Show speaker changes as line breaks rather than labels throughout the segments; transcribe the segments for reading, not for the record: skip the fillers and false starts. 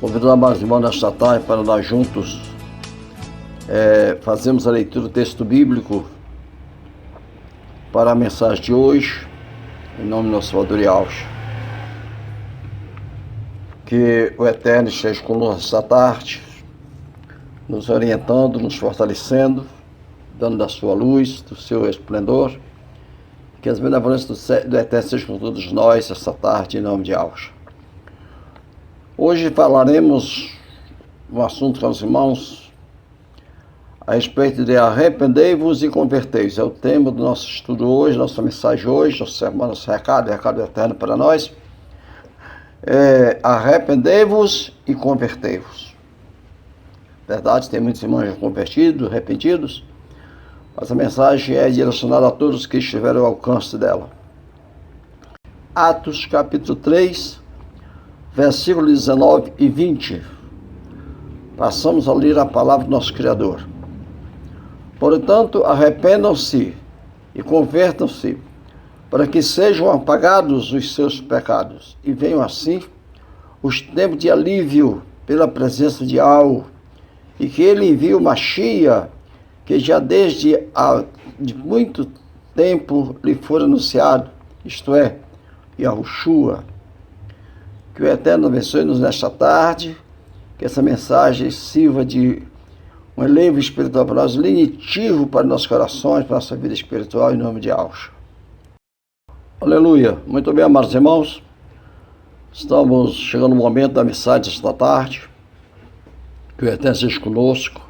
Convidando mais irmãos nesta tarde para nós juntos fazermos a leitura do texto bíblico para a mensagem de hoje, em nome do nosso Salvador e Alves. Que o Eterno esteja conosco esta tarde, nos orientando, nos fortalecendo, dando da sua luz, do seu esplendor. Que as benevolências do Eterno sejam com todos nós esta tarde, em nome de Alves. Hoje falaremos um assunto com os irmãos a respeito de arrependei-vos e convertei-vos. É o tema do nosso estudo hoje, nossa mensagem hoje, nosso sermão, nosso recado eterno para nós. Arrependei-vos e convertei-vos. Verdade, tem muitos irmãos já convertidos, arrependidos, mas a mensagem é direcionada a todos que estiveram ao alcance dela. Atos capítulo 3, versículos 19 e 20. Passamos a ler a palavra do nosso Criador. Portanto, arrependam-se e convertam-se, para que sejam apagados os seus pecados, e venham assim os tempos de alívio pela presença de Al, e que ele envie o Mashiach, que já desde de muito tempo lhe for anunciado, isto é, Yahushua. Que o Eterno abençoe-nos nesta tarde, que essa mensagem sirva de um elevo espiritual para nós, lenitivo para nossos corações, para nossa vida espiritual, em nome de Alves. Aleluia. Muito bem, amados irmãos. Estamos chegando no momento da mensagem desta tarde. Que o Eterno seja conosco,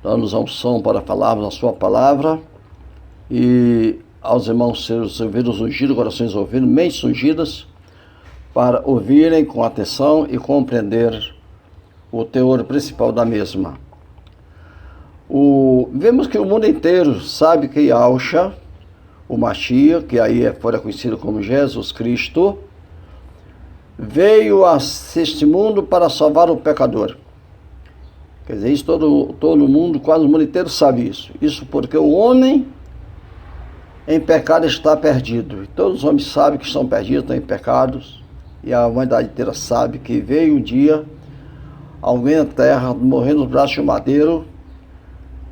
dando-nos a unção para falarmos a sua palavra, e aos irmãos seus ouvidos ungidos, corações ouvidos, mentes ungidas, para ouvirem com atenção e compreender o teor principal da mesma. Vemos que o mundo inteiro sabe que Yahushua, o Mashiach, que aí fora conhecido como Jesus Cristo, veio a este mundo para salvar o pecador. Quer dizer, isso todo mundo, quase o mundo inteiro sabe isso. Isso porque o homem em pecado está perdido. E todos os homens sabem que estão perdidos, estão em pecados. E a humanidade inteira sabe que veio um dia alguém na terra morrer nos braços de um madeiro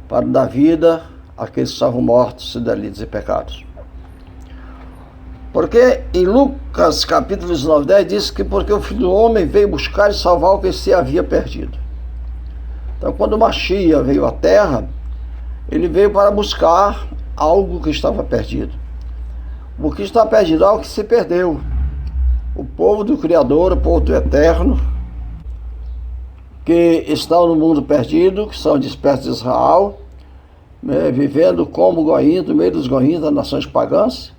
para dar vida àqueles que estavam mortos, delitos e pecados. Porque em Lucas capítulo 19, 10 diz que porque o Filho do Homem veio buscar e salvar o que se havia perdido. Então, quando o Mashiach veio à terra, ele veio para buscar algo que estava perdido. O que está perdido é algo que se perdeu. O povo do Criador, o povo do Eterno, que estão no mundo perdido, que são dispersos de Israel, vivendo como goinhos, no meio dos goinhos das nações pagãs,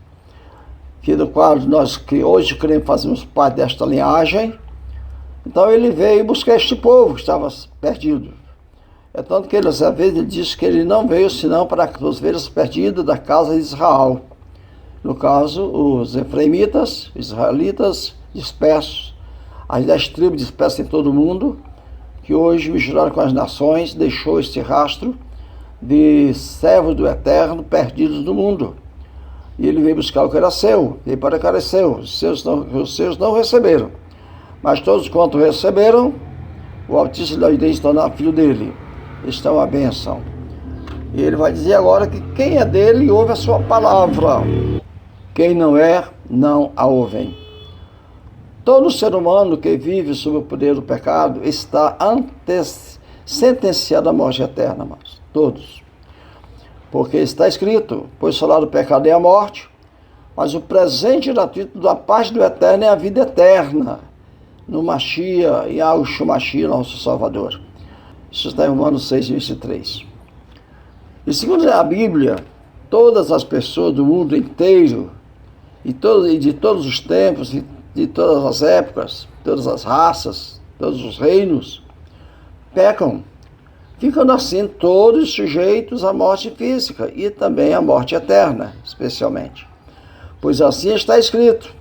do qual nós que hoje queremos fazermos parte desta linhagem. Então ele veio buscar este povo que estava perdido. É tanto que ele, às vezes, ele diz que ele não veio senão para as ovelhas perdidas da casa de Israel. No caso, os efraimitas, israelitas dispersos, as 10 tribos dispersas em todo o mundo, que hoje, misturaram com as nações, deixou este rastro de servos do Eterno perdidos no mundo. E ele veio buscar o que era seu, veio para que era seu. Os seus não receberam. Mas todos quanto receberam, o Altíssimo lhe deu se tornar filho dele. Isto é uma bênção. E ele vai dizer agora que quem é dele ouve a sua palavra. Quem não é, não a ouvem. Todo ser humano que vive sob o poder do pecado está sentenciado à morte eterna, mas todos. Porque está escrito, pois o salário do pecado é a morte, mas o presente gratuito da paz do Eterno é a vida eterna, no Mashiach, em Yahushua Mashiach, nosso Salvador. Isso está em Romanos 6, 23. E segundo a Bíblia, todas as pessoas do mundo inteiro, e de todos os tempos, de todas as épocas, todas as raças, todos os reinos, pecam, ficando assim todos sujeitos à morte física e também à morte eterna, especialmente. Pois assim está escrito: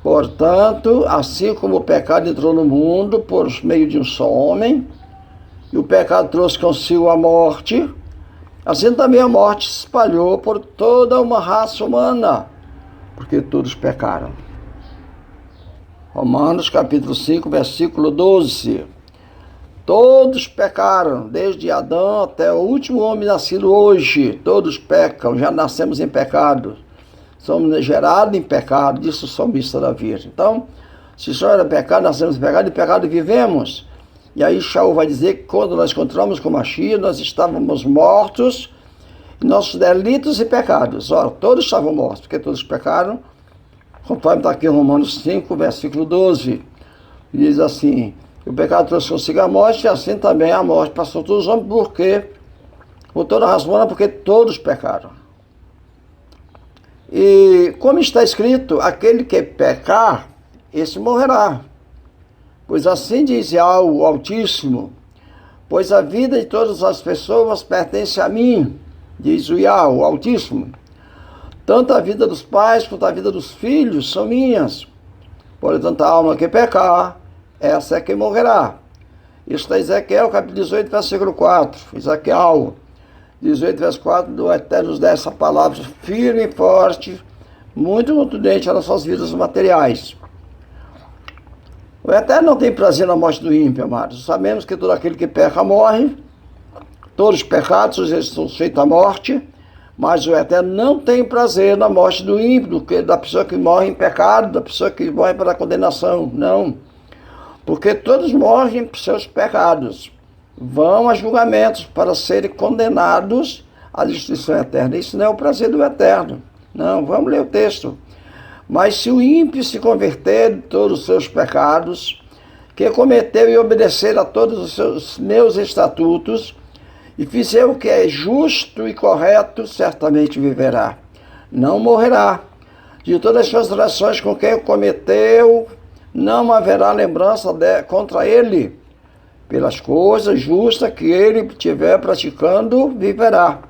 portanto, assim como o pecado entrou no mundo por meio de um só homem, e o pecado trouxe consigo a morte, assim também a morte se espalhou por toda uma raça humana, porque todos pecaram. Romanos capítulo 5, versículo 12. Todos pecaram, desde Adão até o último homem nascido hoje. Todos pecam, já nascemos em pecado. Somos gerados em pecado, disse o salmista Davi. Então, se só era pecado, nascemos em pecado, e pecado vivemos. E aí Shaul vai dizer que quando nós encontramos com Mashiach, nós estávamos mortos em nossos delitos e pecados. Ora, todos estavam mortos, porque todos pecaram, conforme está aqui em Romanos 5, versículo 12. Diz assim: o pecado trouxe consigo a morte, e assim também a morte passou todos os homens, porque, por toda razão, porque todos pecaram. E como está escrito, aquele que pecar, esse morrerá. Pois assim diz Yahweh, o Altíssimo, pois a vida de todas as pessoas pertence a mim, diz o Yahweh, o Altíssimo. Tanto a vida dos pais quanto a vida dos filhos são minhas. Portanto, a alma que pecar, essa é quem morrerá. Isso está em Ezequiel, capítulo 18, versículo 4. Ezequiel 18, versículo 4, do Eterno nos dá essa palavra firme e forte, muito contundente às nossas vidas materiais. O Eterno não tem prazer na morte do ímpio, amados. Sabemos que todo aquele que peca morre, todos os pecados eles são sujeitos à morte, mas o Eterno não tem prazer na morte do ímpio, da pessoa que morre em pecado, da pessoa que morre para a condenação. Não. Porque todos morrem por seus pecados, vão a julgamentos para serem condenados à destruição eterna. Isso não é o prazer do Eterno. Não, vamos ler o texto. Mas se o ímpio se converter de todos os seus pecados, que cometeu e obedecer a todos os meus estatutos, e fizer o que é justo e correto, certamente viverá. Não morrerá. De todas as suas transgressões com quem cometeu, não haverá lembrança contra ele. Pelas coisas justas que ele estiver praticando, viverá.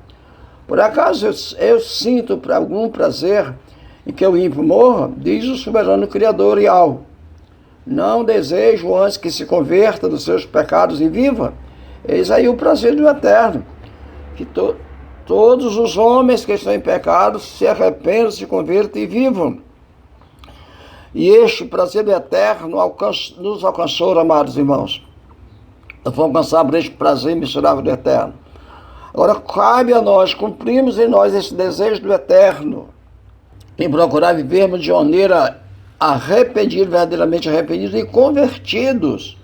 Por acaso eu sinto para algum prazer em que o ímpio morra? Diz o soberano Criador Yahweh. Não desejo antes que se converta dos seus pecados e viva. Eis aí o prazer do Eterno, que todos os homens que estão em pecado se arrependam, se convertam e vivam. E este prazer do Eterno nos alcançou, amados irmãos. Nós vamos alcançar por este prazer misturável do Eterno. Agora cabe a nós cumprirmos em nós esse desejo do Eterno, em procurar vivermos de maneira arrependidos, verdadeiramente arrependidos e convertidos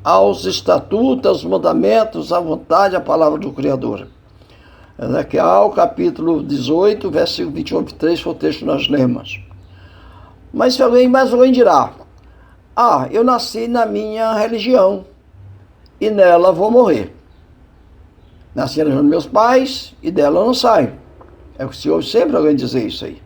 aos estatutos, aos mandamentos, à vontade, à palavra do Criador. Ezequiel, capítulo 18, versículo 21 e 23, foi o texto que nós lemos. Mas se mais alguém dirá: eu nasci na minha religião e nela vou morrer. Nasci na religião dos meus pais e dela eu não saio. É o que se ouve sempre alguém dizer isso aí.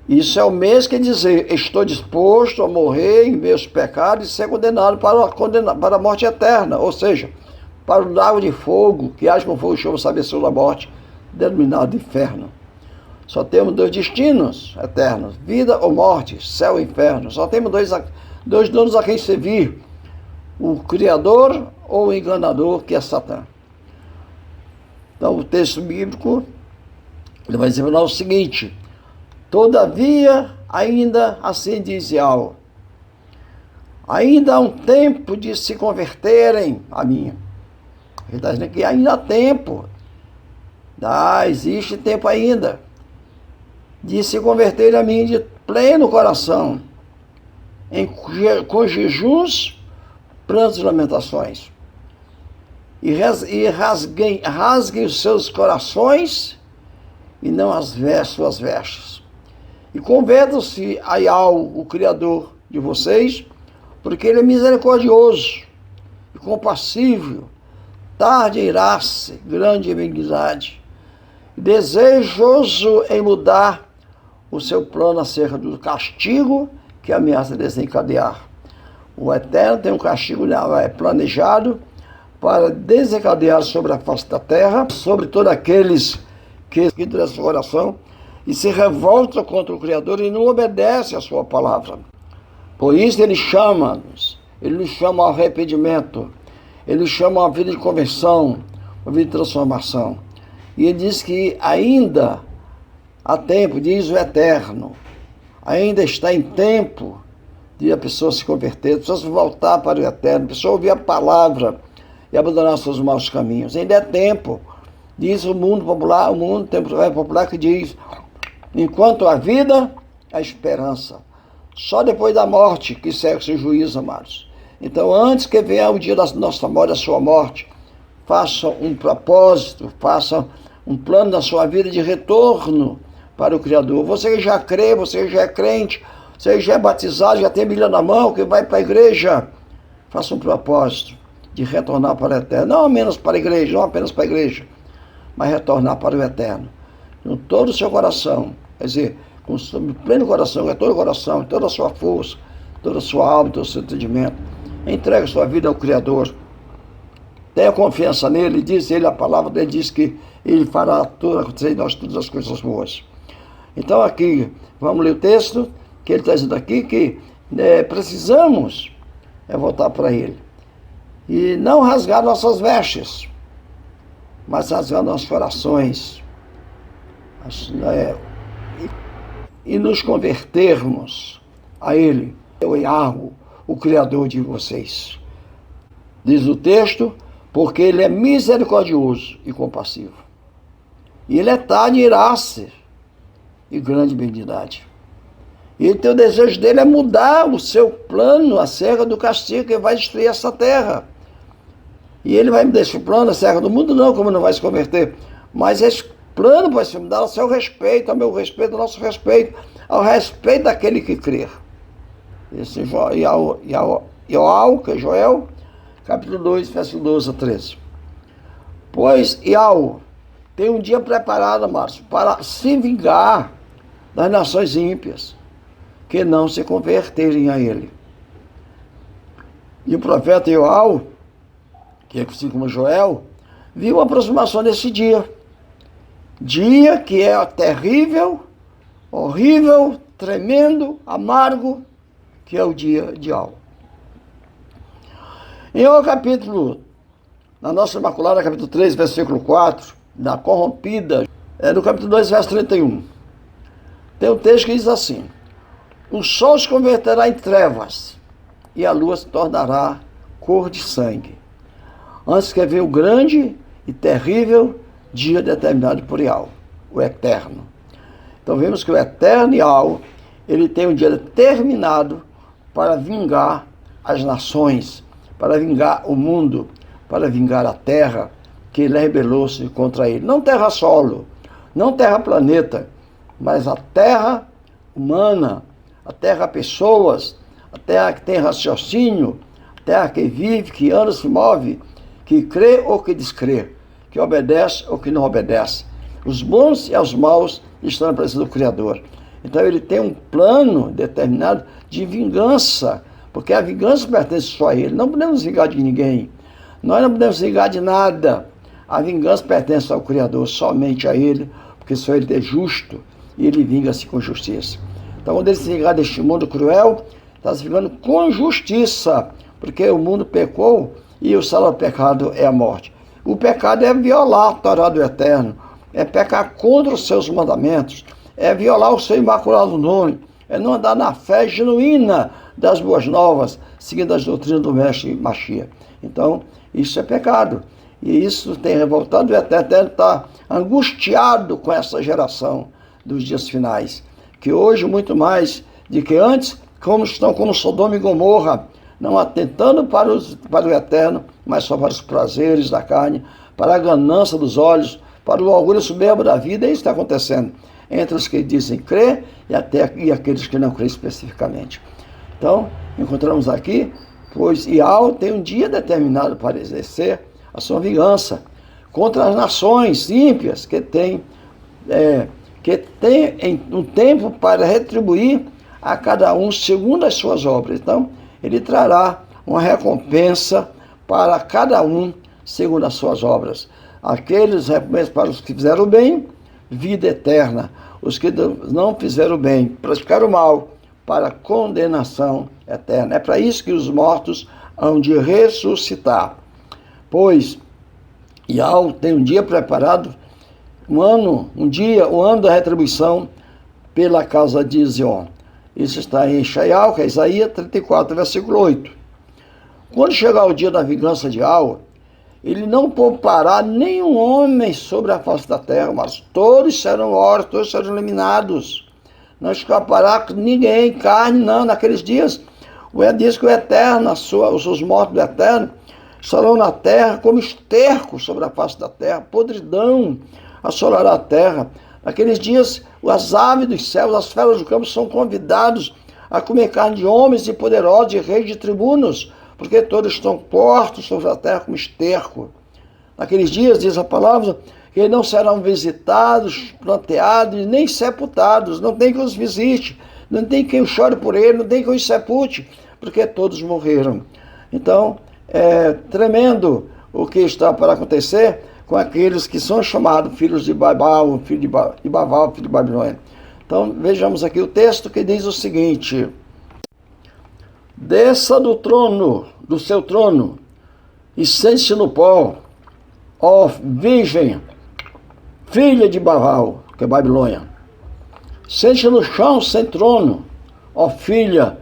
Isso é o mesmo que dizer: estou disposto a morrer em meus pecados e ser condenado para a morte eterna, ou seja, para o lago de fogo, que age com fogo e chama saber sobre a morte, denominado inferno. Só temos dois destinos eternos: vida ou morte, céu e inferno. Só temos dois donos a quem servir: o Criador ou o enganador, que é Satã. Então o texto bíblico ele vai dizer para nós o seguinte: todavia, ainda assim diz Yahweh, ainda há um tempo de se converterem a mim. Ele está dizendo que ainda há tempo. Existe tempo ainda de se converterem a mim de pleno coração, com jejuns, prantos e lamentações. E rasguem os seus corações e não as suas vestes. E convertam-se a Yahweh, o Criador de vocês, porque Ele é misericordioso e compassível, tarde em irar-se, grande em benignidade, desejoso em mudar o seu plano acerca do castigo que ameaça desencadear. O Eterno tem um castigo planejado para desencadear sobre a face da terra, sobre todos aqueles que do seu coração e se revoltam contra o Criador e não obedecem a sua palavra. Por isso ele nos chama ao arrependimento, ele nos chama a uma vida de conversão, uma vida de transformação. E ele diz que ainda há tempo, diz o Eterno, ainda está em tempo de a pessoa se converter, a pessoa se voltar para o eterno, a pessoa ouvir a palavra e abandonar seus maus caminhos. Ainda é tempo. Diz o mundo popular, o mundo tem um provérbio popular que diz: enquanto há vida, há esperança. Só depois da morte que segue o juízo, amados. Então, antes que venha o dia da nossa morte, da sua morte, faça um propósito, faça um plano da sua vida de retorno para o Criador. Você já crê, você já é crente, você já é batizado, já tem Bíblia na mão, que vai para a igreja. Faça um propósito de retornar para o eterno. Não apenas para a igreja, não apenas para a igreja, mas retornar para o eterno. Com todo o seu coração, quer dizer, com o pleno coração, com todo o coração, toda a sua força, toda a sua alma, todo o seu entendimento. Entregue sua vida ao Criador. Tenha confiança nele, diz ele, a palavra dele diz que ele fará tudo acontecer em nós, todas as coisas boas. Então aqui, vamos ler o texto, que ele está dizendo aqui que precisamos voltar para ele. E não rasgar nossas vestes, mas rasgar nossos corações. E nos convertermos a ele, o Yahweh, o Criador de vocês. Diz o texto, porque ele é misericordioso e compassivo. E ele é tardo em irar-se e grande benignidade. E o desejo dele é mudar o seu plano acerca do castigo que vai destruir essa terra. E ele vai mudar esse plano acerca do mundo, não, como não vai se converter. Mas esse plano vai se mudar ao seu respeito, ao meu respeito, ao nosso respeito, ao respeito daquele que crer. Esse Joel, que é Joel, capítulo 2, verso 12 a 13. Pois Yahweh tem um dia preparado, amados, para se vingar das nações ímpias, que não se converterem a ele. E o profeta Joel, que é assim como Joel, viu a aproximação desse dia. Dia que é terrível, horrível, tremendo, amargo, que é o dia de Yahweh. Em o capítulo, na nossa Imaculada, capítulo 3, versículo 4, da corrompida, no capítulo 2, verso 31, tem um texto que diz assim: o sol se converterá em trevas e a lua se tornará cor de sangue, antes que venha o grande e terrível dia determinado por Yahweh, o Eterno. Então vemos que o Eterno Yahweh, ele tem um dia determinado para vingar as nações, para vingar o mundo, para vingar a terra, que ele rebelou-se contra ele. Não terra solo, não terra planeta, mas a terra humana, a terra pessoas, a terra que tem raciocínio, a terra que vive, que anda, se move, que crê ou que descrê, que obedece ou que não obedece. Os bons e os maus estão na presença do Criador. Então ele tem um plano determinado de vingança, porque a vingança pertence só a ele. Não podemos vingar de ninguém. Nós não podemos vingar de nada. A vingança pertence ao Criador, somente a ele, porque só ele é justo e ele vinga-se com justiça. Então, quando ele se vingar deste mundo cruel, está se vingando com justiça, porque o mundo pecou e o salário do pecado é a morte. O pecado é violar a Torá do Eterno, é pecar contra os seus mandamentos, é violar o seu imaculado nome, é não andar na fé genuína das boas novas, seguindo as doutrinas do Mestre Mashiach. Então, isso é pecado. E isso tem revoltado, o Eterno está angustiado com essa geração dos dias finais, que hoje, muito mais do que antes, como estão como Sodoma e Gomorra, não atentando para o Eterno, mas só para os prazeres da carne, para a ganância dos olhos, para o orgulho soberbo da vida. E isso está acontecendo entre os que dizem crer e aqueles que não creem especificamente. Então, encontramos aqui, pois Yahweh tem um dia determinado para exercer a sua vingança contra as nações ímpias que têm um tempo para retribuir a cada um segundo as suas obras. Então, ele trará uma recompensa para cada um segundo as suas obras. Aqueles recompensas para os que fizeram bem, vida eterna. Os que não fizeram bem, praticaram o mal, para condenação eterna. É para isso que os mortos hão de ressuscitar. Pois Yahweh tem um dia preparado, o ano da retribuição pela causa de Zion. Isso está em Ishaiah, que é Isaías 34, versículo 8. Quando chegar o dia da vingança de Yahweh, ele não poupará nenhum homem sobre a face da terra, mas todos serão mortos, todos serão eliminados. Não escapará ninguém, carne, não. Naqueles dias, diz que o Eterno, os mortos do Eterno, estarão na terra como esterco sobre a face da terra, podridão assolará a terra. Naqueles dias, as aves dos céus, as feras do campo são convidados a comer carne de homens e poderosos, de reis, de tribunos, porque todos estão postos sobre a terra como esterco. Naqueles dias, diz a palavra, que não serão visitados, planteados, nem sepultados. Não tem quem os visite, não tem quem chore por ele, não tem quem os sepulte, porque todos morreram. Então, é tremendo o que está para acontecer com aqueles que são chamados filhos de Babal, filho de Baval, filho de Babilônia. Então, vejamos aqui o texto que diz o seguinte: desça do seu trono, e sente-se no pó, ó virgem, filha de Baval, que é Babilônia. Sente-se no chão sem trono, ó filha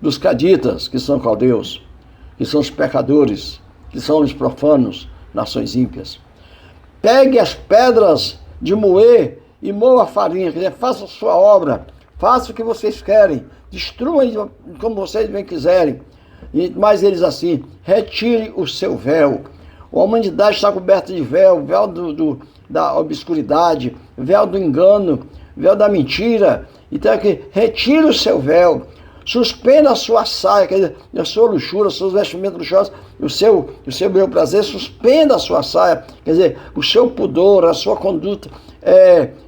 dos caditas, que são caldeus, que são os pecadores, que são os profanos, nações ímpias. Pegue as pedras de moer e moa a farinha, quer dizer, faça a sua obra, faça o que vocês querem, destruam como vocês bem quiserem. Mas eles assim, retire o seu véu. A humanidade está coberta de véu, véu da obscuridade, véu do engano, véu da mentira. Então aqui, retire o seu véu, suspenda a sua saia, quer dizer, a sua luxúria, os seus vestimentos luxuosos, o seu bel prazer, suspenda a sua saia, quer dizer, o seu pudor, a sua conduta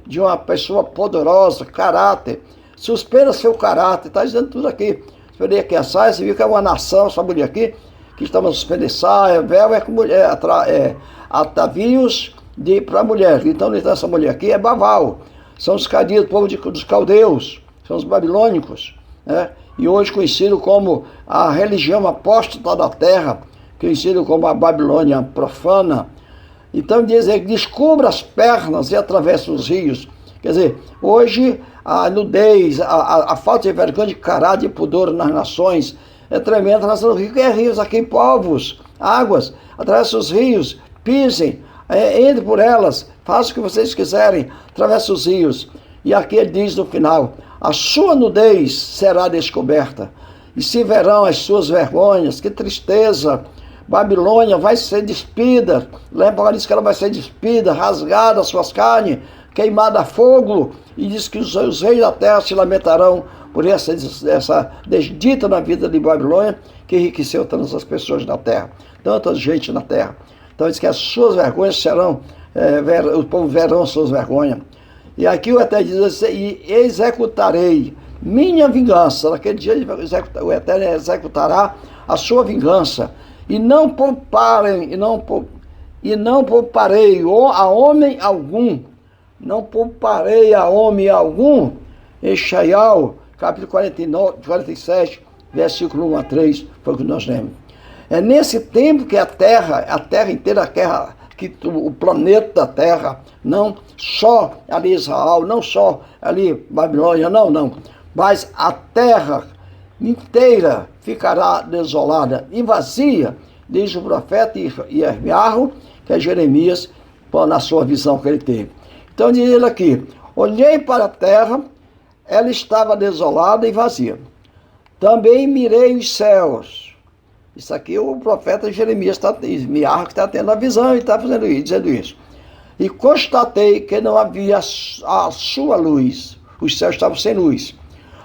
de uma pessoa poderosa, caráter, suspenda seu caráter, está dizendo tudo aqui. Suspender aqui a saia, você viu que é uma nação, essa mulher aqui, que estamos suspendendo saia, véu é com mulher, atavios para mulher. Então essa mulher aqui é Baval, são os cadidos, o povo dos caldeus, são os babilônicos, né? E hoje conhecido como a religião apóstata da terra, conhecido como a Babilônia profana. Então diz que descubra as pernas e atravessa os rios. Quer dizer, hoje a nudez, a falta de vergonha, de caráter, de pudor nas nações é tremenda. Nós temos rios aqui, povos, águas, atravessa os rios, pisem, entre por elas, façam o que vocês quiserem, atravessa os rios. E aqui ele diz no final, a sua nudez será descoberta, e se verão as suas vergonhas. Que tristeza! Babilônia vai ser despida, lembra diz que ela vai ser despida, rasgada as suas carnes, queimada a fogo, e diz que os reis da terra se lamentarão por essa desdita na vida de Babilônia, que enriqueceu tantas as pessoas na terra, tanta gente na terra. Então diz que as suas vergonhas serão, o povo verão as suas vergonhas. E aqui o Eterno diz assim, e executarei minha vingança. Naquele dia o Eterno executará a sua vingança. E não pouparei a homem algum. Não pouparei a homem algum. Ishaiah, capítulo 47, versículo 1 a 3, foi o que nós lemos. É nesse tempo que a terra inteira, que o planeta Terra, não só ali Israel, não só ali Babilônia, não, mas a terra inteira ficará desolada e vazia, diz o profeta Irmiarro, que é Jeremias, na sua visão que ele teve. Então diz ele aqui, olhei para a terra, ela estava desolada e vazia. Também mirei os céus. Isso aqui o profeta Jeremias, Irmiarro, que está tendo a visão e está dizendo isso. E constatei que não havia a sua luz, os céus estavam sem luz.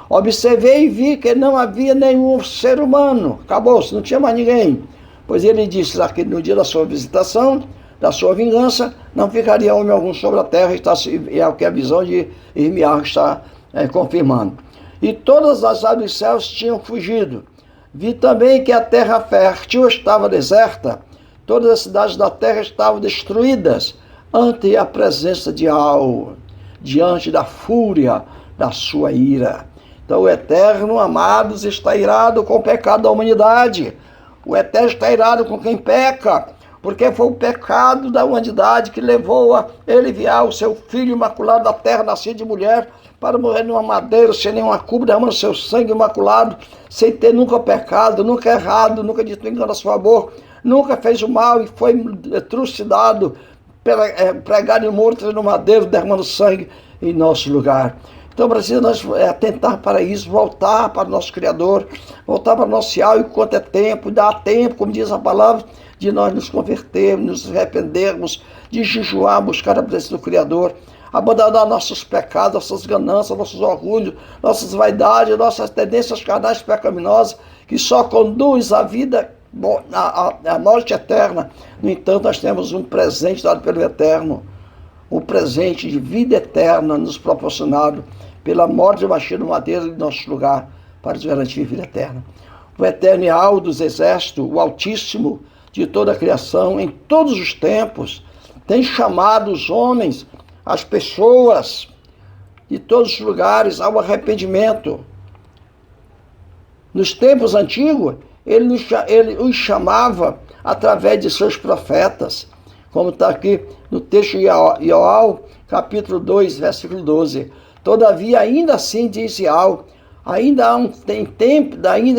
Observei e vi que não havia nenhum ser humano, acabou-se, não tinha mais ninguém. Pois ele disse aqui no dia da sua visitação, da sua vingança, não ficaria homem algum sobre a terra, e é o que a visão de Irmiarro está confirmando. E todas as aves dos céus tinham fugido. Vi também que a terra fértil estava deserta, todas as cidades da terra estavam destruídas ante a presença de Yahweh, diante da fúria da sua ira. Então o Eterno, amados, está irado com o pecado da humanidade. O Eterno está irado com quem peca, porque foi o pecado da humanidade que levou a ele enviar o seu Filho imaculado da terra, nascido de mulher, para morrer numa madeira, sem nenhuma culpa, derramando seu sangue imaculado, sem ter nunca pecado, nunca errado, nunca dito engano a seu favor, nunca fez o mal e foi trucidado, pregado e morto no madeiro, derramando sangue em nosso lugar. Então precisa nós atentar para isso, voltar para o nosso Criador, voltar para o nosso Senhor enquanto é tempo, dá tempo, como diz a palavra, de nós nos convertermos, nos arrependermos, de jejuar, buscar a presença do Criador, abandonar nossos pecados, nossas ganâncias, nossos orgulhos, nossas vaidades, nossas tendências carnais pecaminosas, que só conduz à vida, à morte eterna. No entanto, nós temos um presente dado pelo Eterno, um presente de vida eterna nos proporcionado pela morte de Machia no madeiro em nosso lugar, para nos garantir vida eterna. O Eterno e Al dos Exércitos, o Altíssimo de toda a criação, em todos os tempos, tem chamado os homens, as pessoas de todos os lugares ao arrependimento. Nos tempos antigos, ele os chamava através de seus profetas, como está aqui no texto de Joel, capítulo 2, versículo 12. Todavia, ainda assim, diz Joel, ainda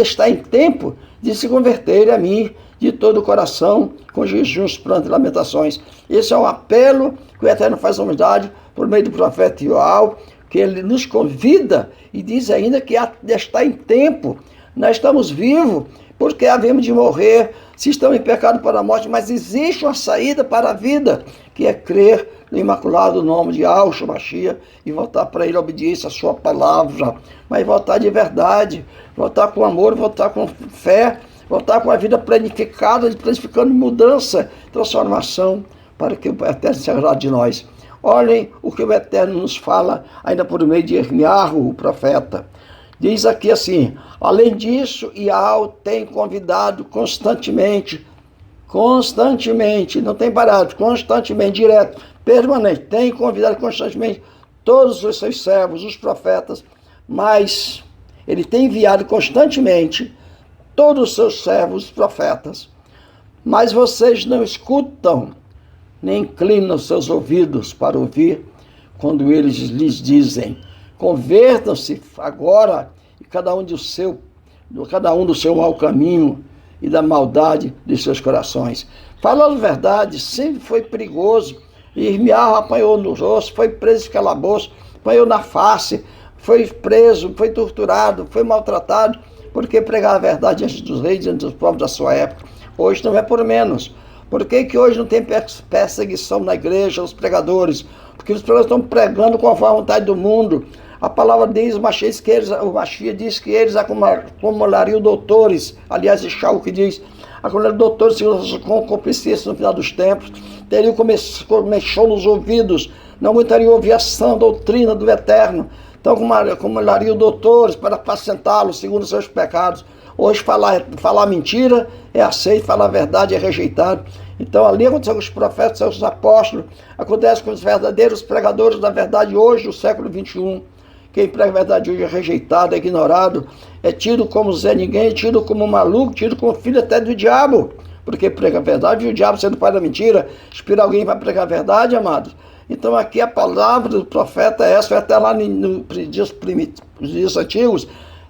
está em tempo de se converterem a mim de todo o coração, com jejuns, prantos e lamentações. Esse é um apelo que o Eterno faz à humanidade por meio do profeta Joel, que ele nos convida e diz ainda que está em tempo. Nós estamos vivos porque havemos de morrer, se estamos em pecado para a morte, mas existe uma saída para a vida, que é crer no imaculado nome de Yahshua Mashiach e voltar para ele, obediência à sua palavra, mas voltar de verdade, voltar com amor, voltar com fé, voltar com a vida planificada, planificando mudança, transformação, para que o Eterno se agrade de nós. Olhem o que o Eterno nos fala, ainda por meio de Irmiarro, o profeta. Diz aqui assim: além disso, Ial tem convidado constantemente, não tem parado, constantemente, direto, permanente, tem convidado constantemente todos os seus servos, os profetas, mas ele tem enviado constantemente todos os seus servos, os profetas, mas vocês não escutam, nem inclinam seus ouvidos para ouvir, quando eles lhes dizem: convertam-se agora, e cada um do seu mau caminho e da maldade de seus corações. Falando a verdade, sempre foi perigoso. Irmiarro apanhou no rosto, foi preso em calabouço, apanhou na face, foi preso, foi torturado, foi maltratado, porque pregava a verdade diante dos reis, diante dos povos da sua época. Hoje não é por menos. Por que hoje não tem perseguição na igreja, os pregadores? Porque os pregadores estão pregando conforme a vontade do mundo. A palavra diz, o Mashiach diz que eles acumulariam doutores. Aliás, Ixau que diz, acumulariam doutores com complicência no final dos tempos. Teriam comichão nos ouvidos, não aguentariam ouvir a sã doutrina do Eterno. Então acumulariam doutores para apacentá-los segundo seus pecados. Hoje falar mentira é aceito, falar a verdade é rejeitado. Então ali aconteceu com os profetas, com os apóstolos, acontece com os verdadeiros pregadores da verdade hoje, no século XXI. Quem prega a verdade hoje é rejeitado, é ignorado, é tido como Zé Ninguém, é tido como maluco, tido como filho até do diabo, porque prega a verdade e o diabo sendo pai da mentira, inspira alguém para pregar a verdade, amados. Então aqui a palavra do profeta é essa, foi até lá nos dias antigos,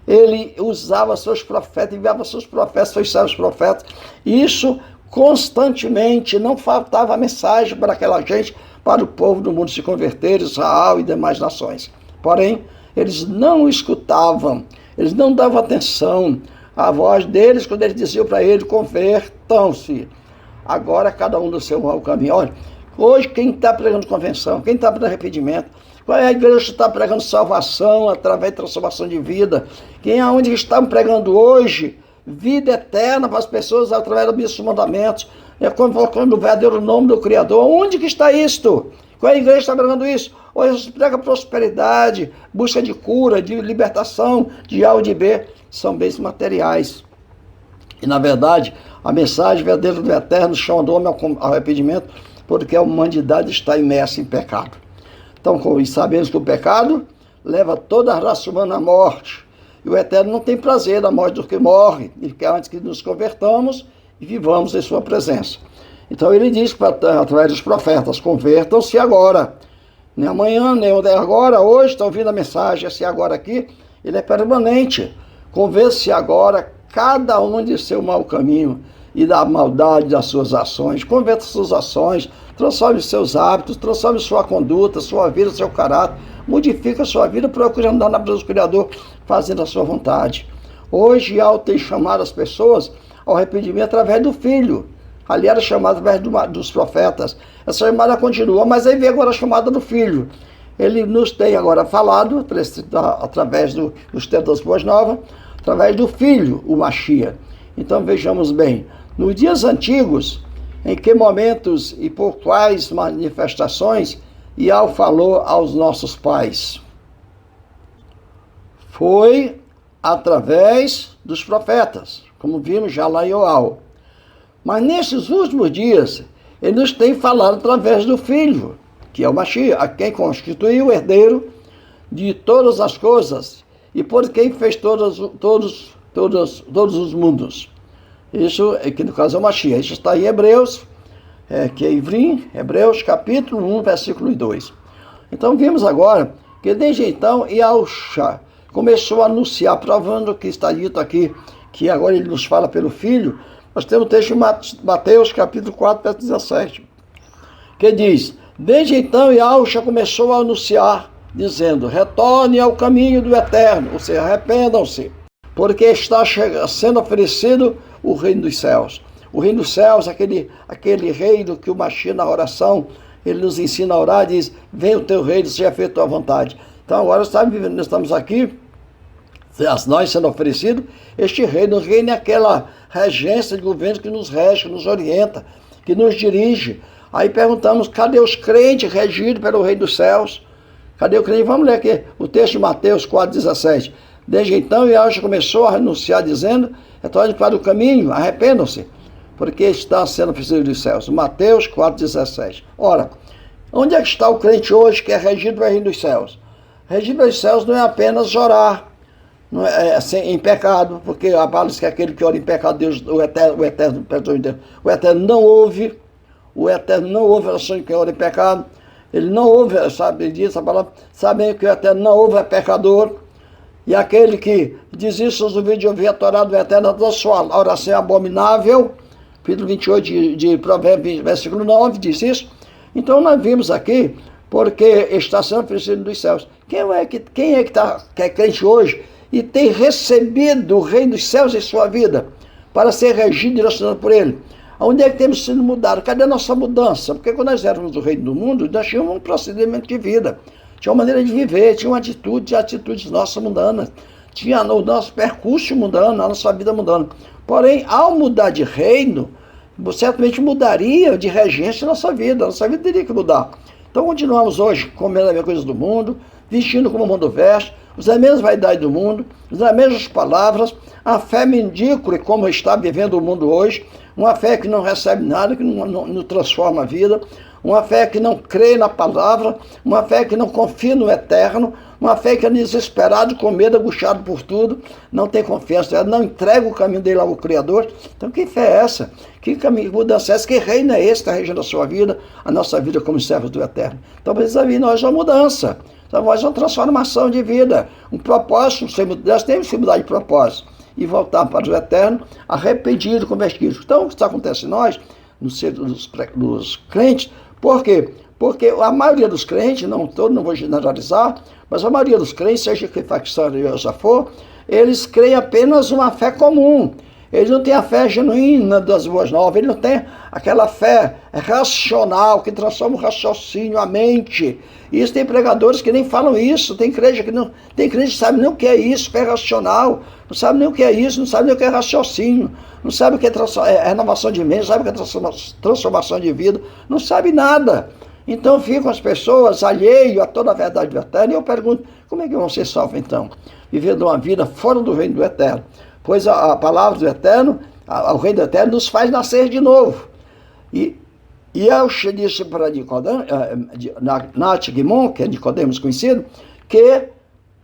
ele usava seus profetas, enviava seus profetas, seus servos profetas, e isso constantemente, não faltava mensagem para aquela gente, para o povo do mundo se converter, Israel e demais nações. Porém, eles não escutavam, eles não davam atenção à voz deles, quando eles diziam para ele: convertam-se. Agora cada um do seu mau caminho. Olha, hoje quem está pregando convenção, quem está pregando arrependimento, qual é a igreja que está pregando salvação através de transformação de vida? Quem é onde estão pregando hoje vida eterna para as pessoas através dos mandamentos, convocando o verdadeiro nome do Criador? Onde que está isto? Qual é a igreja que está pregando isso? Hoje prega prosperidade, busca de cura, de libertação, de A ou de B, são bens materiais. E na verdade, a mensagem verdadeira do Eterno chama do homem ao arrependimento, porque a humanidade está imersa em pecado. Então, sabemos que o pecado leva toda a raça humana à morte. E o Eterno não tem prazer na morte do que morre. Ele quer antes que nos convertamos e vivamos em sua presença. Então ele diz, através dos profetas: convertam-se agora. nem amanhã, nem agora, hoje, está ouvindo a mensagem, esse agora aqui, ele é permanente. Convence agora cada um de seu mau caminho e da maldade das suas ações. Converta suas ações, transforme seus hábitos, transforme sua conduta, sua vida, seu caráter. Modifica a sua vida, procure andar na presença do Criador, fazendo a sua vontade. Hoje, Yahweh tem chamado as pessoas ao arrependimento através do Filho. Ali era chamado através dos profetas. Essa chamada continua, mas aí vem agora a chamada do Filho. Ele nos tem agora falado, através dos tempos das Boas Novas, através do Filho, o Mashiach. Então vejamos bem, nos dias antigos, em que momentos e por quais manifestações Yahweh falou aos nossos pais? Foi através dos profetas, como vimos já lá em Joel. Mas nesses últimos dias, ele nos tem falado através do Filho, que é o Mashiach, a quem constituiu o herdeiro de todas as coisas e por quem fez todos os mundos. Isso, que no caso é o Mashiach. Isso está em Hebreus, que é Ivrim, Hebreus capítulo 1, versículo 2. Então vimos agora que desde então Yahushua começou a anunciar, provando o que está dito aqui, que agora ele nos fala pelo Filho. Nós temos o texto de Mateus capítulo 4, verso 17, que diz: desde então Yahushua começou a anunciar, dizendo: retorne ao caminho do Eterno, ou seja, arrependam-se, porque está sendo oferecido o reino dos céus. O reino dos céus, aquele reino que o Mashiach na oração, ele nos ensina a orar, diz: venha o teu reino, seja feita a tua vontade. Então agora nós estamos aqui, nós sendo oferecido este reino. O reino é aquela regência de governo que nos rege, que nos orienta, que nos dirige. Aí perguntamos: cadê os crentes regidos pelo reino dos céus? Cadê o crente? Vamos ler aqui o texto de Mateus 4,17. Desde então, Yahushua começou a anunciar, dizendo: retornem para o caminho, arrependam-se, porque está sendo oferecido dos céus. Mateus 4,17. Ora, onde é que está o crente hoje que é regido pelo reino dos céus? Regido pelos céus não é apenas orar, não é, em pecado, porque a Bíblia diz que aquele que ora em pecado, Deus, o Eterno não ouve. O Eterno não ouve a oração de quem ora em pecado. Ele não ouve, sabe, ele diz a palavra, sabem que o Eterno não ouve é pecador. E aquele que diz isso, os ouvidos de ouvir a Torá do Eterno, da sua oração é abominável. Capítulo 28 de Provérbios, versículo 9, diz isso. Então nós vimos aqui, porque está sendo oferecido dos céus. Quem é que é crente hoje e tem recebido o reino dos céus em sua vida para ser regido e direcionado por ele? Onde é que temos sido mudados? Cadê a nossa mudança? Porque quando nós éramos do reino do mundo, nós tínhamos um procedimento de vida, tinha uma maneira de viver, tinha uma atitudes nossas mundanas, tinha o nosso percurso mundano, a nossa vida mundana. Porém, ao mudar de reino, certamente mudaria de regência a nossa vida teria que mudar. Então continuamos hoje comendo as mesmas coisas do mundo, vestindo como o mundo veste, usando as mesmas vaidades do mundo, usando as mesmas palavras, a fé medíocre como está vivendo o mundo hoje, uma fé que não recebe nada, que não transforma a vida, uma fé que não crê na palavra, uma fé que não confia no Eterno, uma fé que é desesperado, com medo, angustiado por tudo, não tem confiança, não entrega o caminho dele ao Criador. Então que fé é essa? Que caminho, mudança é essa? Que reino é esse que está regendo a sua vida, a nossa vida como servos do Eterno? Então precisa vir nós uma mudança, nós uma transformação de vida, um propósito. Nós temos que mudar de propósito e voltar para o Eterno, arrependido, convertido. Então o que está acontecendo em nós, no ser dos crentes? Por quê? Porque a maioria dos crentes, não vou generalizar, mas a maioria dos crentes, seja que facção religiosa for, eles creem apenas uma fé comum. Eles não têm a fé genuína das Boas Novas, eles não têm aquela fé racional, que transforma o raciocínio, a mente. Isso tem pregadores que nem falam isso, tem crente que sabe nem o que é isso, fé racional, não sabe nem o que é isso, não sabe nem o que é raciocínio, não sabe o que é renovação de mente, não sabe o que é transformação de vida, não sabe nada. Então ficam as pessoas alheias a toda a verdade do Eterno, e eu pergunto: como é que vão ser salvos então? Vivendo uma vida fora do reino do Eterno. Pois a palavra do Eterno, o reino do Eterno nos faz nascer de novo. E eu disse para Nat Gimon, que é Nicodemos conhecido, que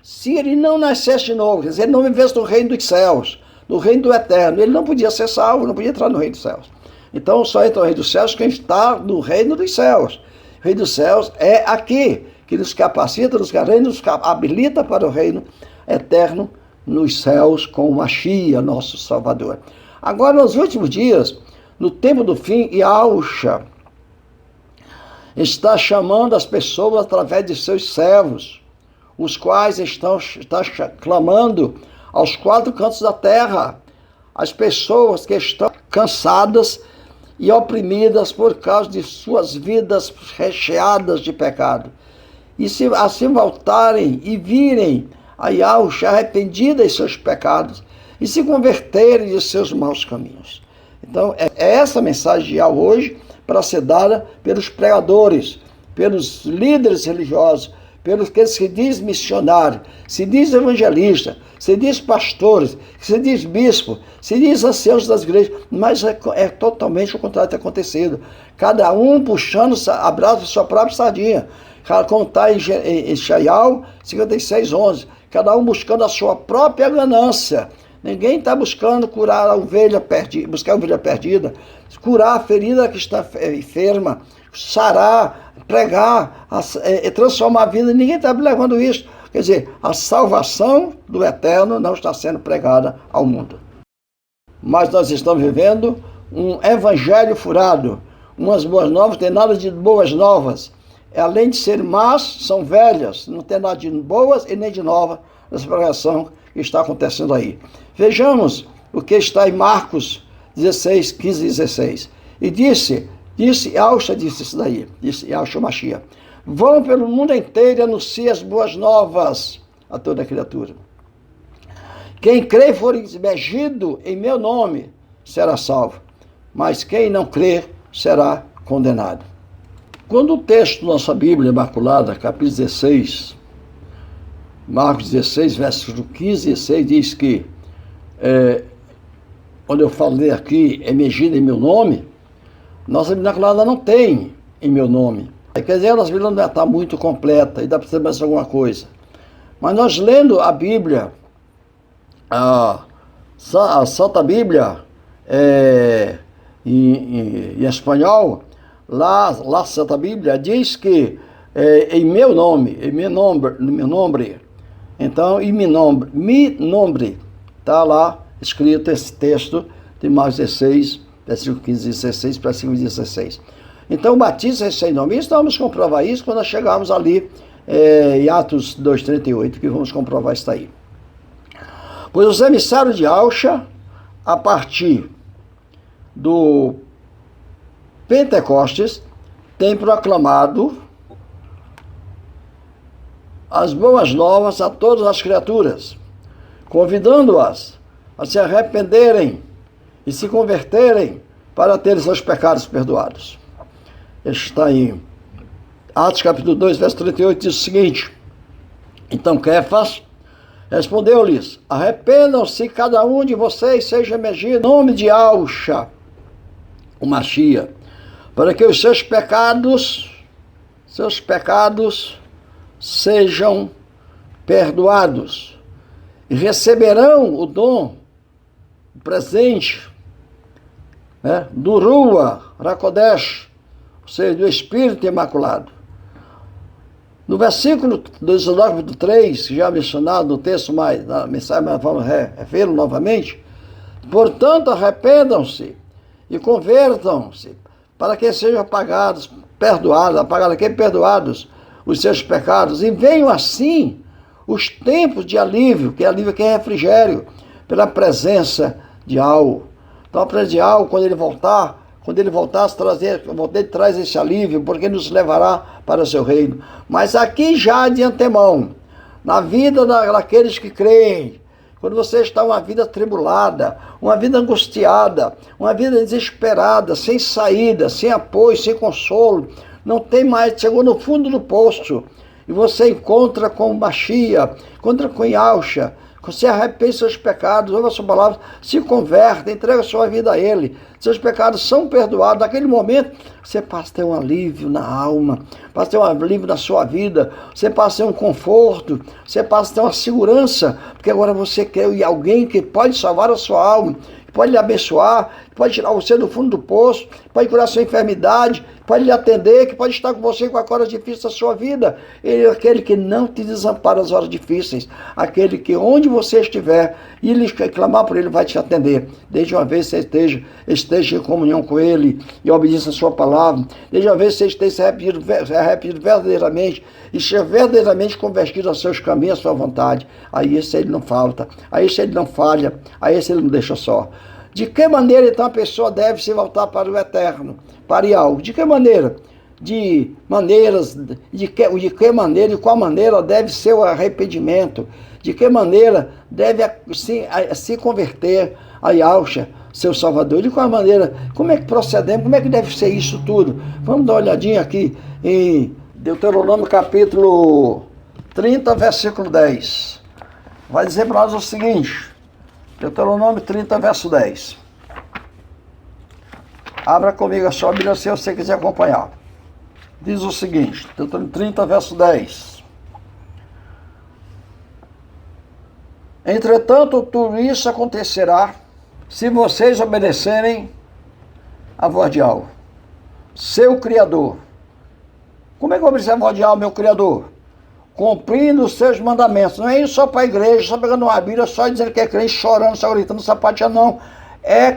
se ele não nascesse de novo, quer dizer, ele não vivesse no reino dos céus, no reino do Eterno, ele não podia ser salvo, não podia entrar no reino dos céus. Então só entra no reino dos céus quem está no reino dos céus. O reino dos céus é aqui, que nos capacita, nos garante, nos habilita para o reino eterno nos céus com o Mashiach, nosso Salvador. Agora, nos últimos dias, no tempo do fim, Yahushua está chamando as pessoas através de seus servos, os quais está clamando aos quatro cantos da terra, as pessoas que estão cansadas e oprimidas por causa de suas vidas recheadas de pecado. E se assim voltarem e virem a Yahushua arrependidas de seus pecados e se converterem de seus maus caminhos. Então, é essa mensagem de Yahushua hoje para ser dada pelos pregadores, pelos líderes religiosos, pelos que se diz missionário, se diz evangelista, se diz pastores, se diz bispo, se diz anciãos das igrejas, mas é totalmente o contrário que está acontecendo. Cada um puxando a brasa da sua própria sardinha, como está em Shaial 56:11, cada um buscando a sua própria ganância. Ninguém está buscando curar a ovelha perdida, buscar a ovelha perdida, curar a ferida que está enferma, sarar, pregar, transformar a vida. Ninguém está levando isso. Quer dizer, a salvação do eterno não está sendo pregada ao mundo. Mas nós estamos vivendo um evangelho furado. Umas boas novas, não tem nada de boas novas. Além de serem más, são velhas. Não tem nada de boas e nem de nova nessa pregação que está acontecendo aí. Vejamos o que está em Marcos 16, 15 e 16. E disse Yahushua disse isso daí, disse Yahushua Mashiach: vão pelo mundo inteiro e anunciem as boas novas a toda criatura. Quem crê e for imergido em meu nome será salvo, mas quem não crer será condenado. Quando o texto da nossa Bíblia Imaculada, capítulo 16, Marcos 16, versos 15 e 16, diz que, quando eu falei aqui, emergido em meu nome, nossa Bíblia Imaculada não tem em meu nome. Quer dizer, a nossa Bíblia não está muito completa, e dá para ser mais alguma coisa. Mas nós lendo a Bíblia, a Santa Bíblia, em espanhol, lá a Santa Bíblia diz que em meu nome, então, em mi nombre, está lá escrito esse texto de Marcos 16, versículo 15 e 16, versículo 16. Então, o batismo é sem nome. Isso nós vamos comprovar isso quando nós chegarmos ali em Atos 2,38, que vamos comprovar isso aí. Pois os emissários de Yahushua, a partir do Pentecostes, têm proclamado as boas novas a todas as criaturas, convidando-as a se arrependerem e se converterem para terem seus pecados perdoados. Está em Atos capítulo 2, verso 38, diz o seguinte: então Kefas respondeu-lhes: arrependam-se cada um de vocês, seja emergido em nome de Yahushua, o Mashiach, para que os seus pecados sejam perdoados, e receberão o dom, o presente, do Ruach HaKodesh, ou seja, do Espírito Imaculado. No versículo 19:3, já mencionado no texto, mas na mensagem, mas vamos revê-lo novamente: portanto, arrependam-se e convertam-se, para que sejam perdoados os seus pecados, e venham assim os tempos de alívio, que é refrigério, pela presença de Yahushua. Então, a presença de Yahushua, quando ele voltar, traz esse alívio, porque nos levará para o seu reino. Mas aqui já de antemão, na vida daqueles que creem, quando você está uma vida tribulada, uma vida angustiada, uma vida desesperada, sem saída, sem apoio, sem consolo, não tem mais, chegou no fundo do poço, e você encontra com o Mashiach, encontra com Yahushua, você arrepende seus pecados, ouve a sua palavra, se converte, entrega a sua vida a Ele, seus pecados são perdoados. Naquele momento, você passa a ter um alívio na alma, passa a ter um alívio na sua vida, você passa a ter um conforto, você passa a ter uma segurança, porque agora você quer alguém que pode salvar a sua alma, que pode lhe abençoar, que pode tirar você do fundo do poço, pode curar sua enfermidade, pode lhe atender, que pode estar com você com a hora difícil da sua vida. Ele é aquele que não te desampara nas horas difíceis, aquele que onde você estiver e lhe clamar por ele vai te atender. Desde uma vez você esteja em comunhão com ele e obedência à sua palavra, desde uma vez você esteja se arrependido verdadeiramente e esteja verdadeiramente convertido aos seus caminhos, à sua vontade. Aí esse ele não falta, aí esse ele não falha, aí esse ele não deixa só. De que maneira então a pessoa deve se voltar para o eterno, para Yahweh? De que maneira? De que maneira e qual maneira deve ser o arrependimento? De que maneira deve se converter a Yahweh, seu Salvador? De qual maneira? Como é que procedemos? Como é que deve ser isso tudo? Vamos dar uma olhadinha aqui em Deuteronômio capítulo 30, versículo 10. Vai dizer para nós o seguinte, Deuteronômio 30, verso 10. Abra comigo a sua Bíblia se você quiser acompanhar. Diz o seguinte, Deuteronômio 30, verso 10. Entretanto, tudo isso acontecerá se vocês obedecerem a voz de Yahweh, seu Criador. Como é que eu obedecer a voz de Yahweh, meu Criador? Cumprindo os seus mandamentos. Não é ir só para a igreja, só pegando uma Bíblia, só dizendo que é crente, chorando, só gritando, sapateando, não. É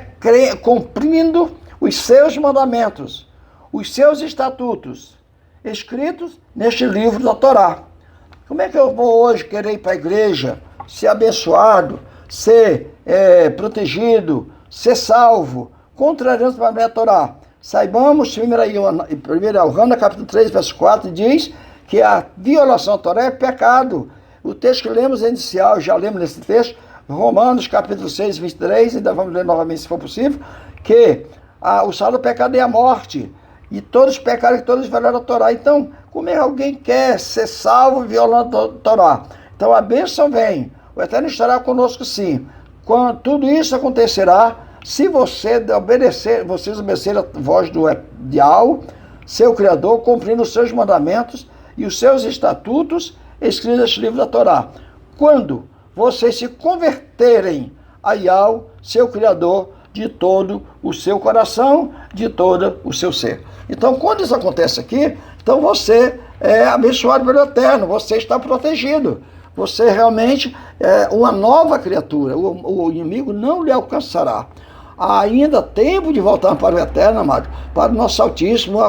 cumprindo os seus mandamentos, os seus estatutos, escritos neste livro da Torá. Como é que eu vou hoje querer ir para a igreja, ser abençoado, ser protegido, ser salvo, contrariando para a Torá? Saibamos, 1 Yohanan, capítulo 3, verso 4, diz que a violação da Torá é pecado. O texto que lemos é inicial, já lemos nesse texto, Romanos capítulo 6, 23, ainda vamos ler novamente se for possível, que o salário do pecado é a morte, e todos pecaram e todos violaram a Torá. Então, como é que alguém quer ser salvo violando a Torá? Então a bênção vem, o Eterno estará conosco sim. Quando tudo isso acontecerá, se vocês obedecerem a voz do Yahweh, seu Criador, cumprindo os seus mandamentos e os seus estatutos escritos neste livro da Torá. Quando vocês se converterem a Yahweh, seu Criador, de todo o seu coração, de todo o seu ser. Então, quando isso acontece aqui, então você é abençoado pelo Eterno, você está protegido. Você realmente é uma nova criatura, o inimigo não lhe alcançará. Há ainda tempo de voltar para o Eterno, amado, para o nosso Altíssimo,